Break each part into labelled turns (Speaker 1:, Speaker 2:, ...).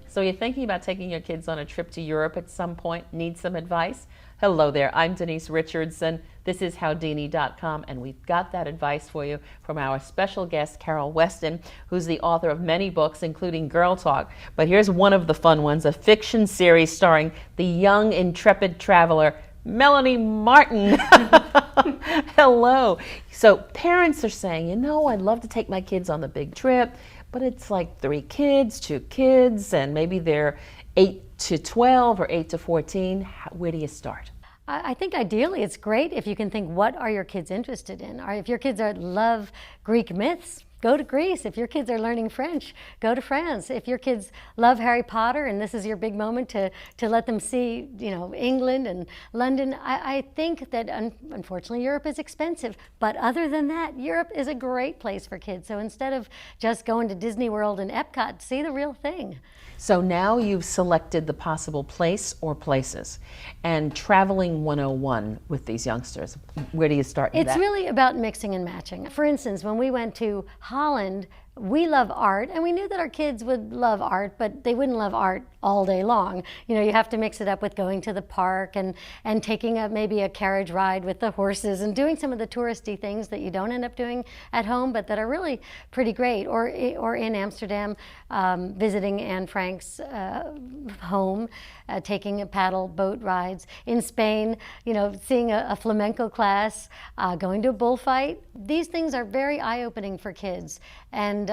Speaker 1: So you're thinking about taking your kids on a trip to Europe at some point? Need some advice? Hello there, I'm Denise Richardson. This is Howdini.com, and we've got that advice for you from our special guest, Carol Weston, who's the author of many books, including Girl Talk. But here's one of the fun ones, a fiction series starring the young, intrepid traveler, Melanie Martin. Hello. So parents are saying, you know, I'd love to take my kids on the big trip, but it's like 3 kids, 2 kids, and maybe they're 8 to 12 or 8 to 14. Where do you start?
Speaker 2: I think ideally it's great if you can think, what are your kids interested in? Or if your kids love Greek myths, go to Greece. If your kids are learning French, go to France. If your kids love Harry Potter and this is your big moment to let them see, you know, England and London, I think that unfortunately Europe is expensive. But other than that, Europe is a great place for kids. So instead of just going to Disney World and Epcot, see the real thing.
Speaker 1: So now you've selected the possible place or places, and traveling 101 with these youngsters. Where do you start with that?
Speaker 2: It's really about mixing and matching. For instance, when we went to Holland, we love art, and we knew that our kids would love art, but they wouldn't love art all day long. You know, you have to mix it up with going to the park and taking maybe a carriage ride with the horses and doing some of the touristy things that you don't end up doing at home, but that are really pretty great. Or in Amsterdam, visiting Anne Frank's home, taking paddle boat rides. In Spain, you know, seeing a flamenco class, going to a bullfight. These things are very eye-opening for kids. And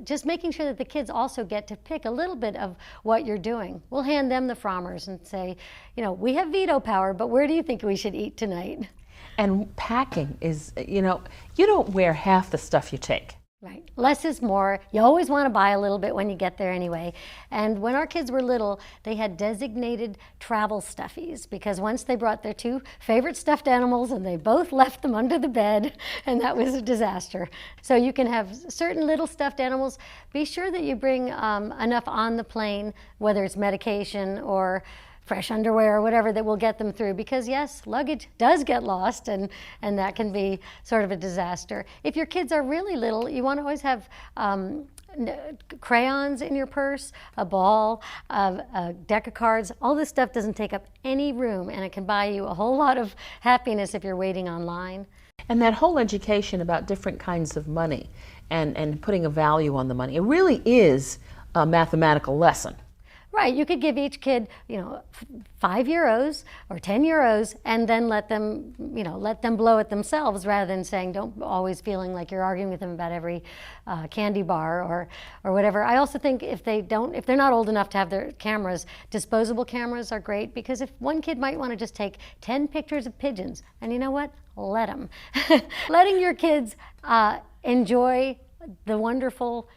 Speaker 2: just making sure that the kids also get to pick a little bit of what you're doing. We'll hand them the Frommers and say, you know, we have veto power, but where do you think we should eat tonight?
Speaker 1: And packing is, you know, you don't wear half the stuff you take.
Speaker 2: Right. Less is more. You always want to buy a little bit when you get there anyway. And when our kids were little, they had designated travel stuffies, because once they brought their 2 favorite stuffed animals and they both left them under the bed, and that was a disaster. So you can have certain little stuffed animals. Be sure that you bring enough on the plane, whether it's medication or fresh underwear or whatever, that will get them through, because yes, luggage does get lost, and that can be sort of a disaster. If your kids are really little, you want to always have crayons in your purse, a ball, a deck of cards. All this stuff doesn't take up any room, and it can buy you a whole lot of happiness if you're waiting online.
Speaker 1: And that whole education about different kinds of money and putting a value on the money, it really is a mathematical lesson.
Speaker 2: Right, you could give each kid, you know, 5 euros or 10 euros, and then let them blow it themselves, rather than saying, don't always feeling like you're arguing with them about every candy bar or whatever. I also think if they're not old enough to have their cameras, disposable cameras are great, because if one kid might want to just take 10 pictures of pigeons, and you know what, let them. Letting your kids enjoy the wonderful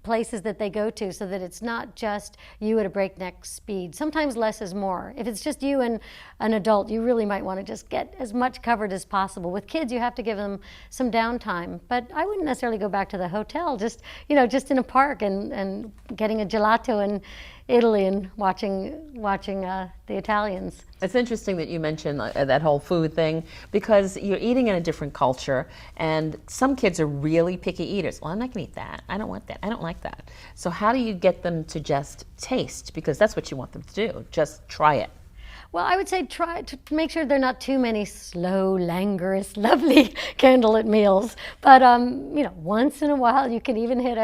Speaker 2: places that they go to, so that it's not just you at a breakneck speed. Sometimes less is more. If it's just you and an adult, you really might want to just get as much covered as possible. With kids, you have to give them some downtime. But I wouldn't necessarily go back to the hotel, just in a park and getting a gelato in Italy and watching the Italians.
Speaker 1: It's interesting that you mentioned that whole food thing, because you're eating in a different culture, and some kids are really picky eaters. Well, I'm not going to eat that. I don't want that. I don't like that. So how do you get them to just taste? Because that's what you want them to do. Just try it.
Speaker 2: Well, I would say try to make sure there are not too many slow, languorous, lovely candlelit meals. But once in a while, you can even hit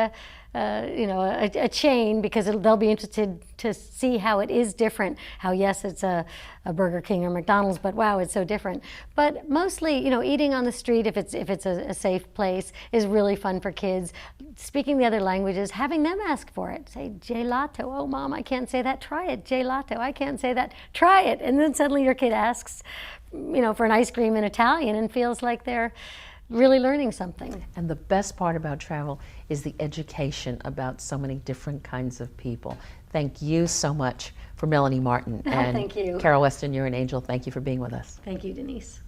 Speaker 2: a chain, because they'll be interested to see how it is different. How, yes, it's a Burger King or McDonald's, but wow, it's so different. But mostly, eating on the street, if it's a safe place, is really fun for kids. Speaking the other languages, having them ask for it. Say, gelato. Oh, Mom, I can't say that. Try it. Gelato. I can't say that. Try it. And then suddenly your kid asks, for an ice cream in Italian, and feels like they're really learning something.
Speaker 1: And the best part about travel is the education about so many different kinds of people. Thank you so much for Melanie Martin. And
Speaker 2: thank you.
Speaker 1: Carol Weston, you're an angel. Thank you for being with us.
Speaker 2: Thank you, Denise.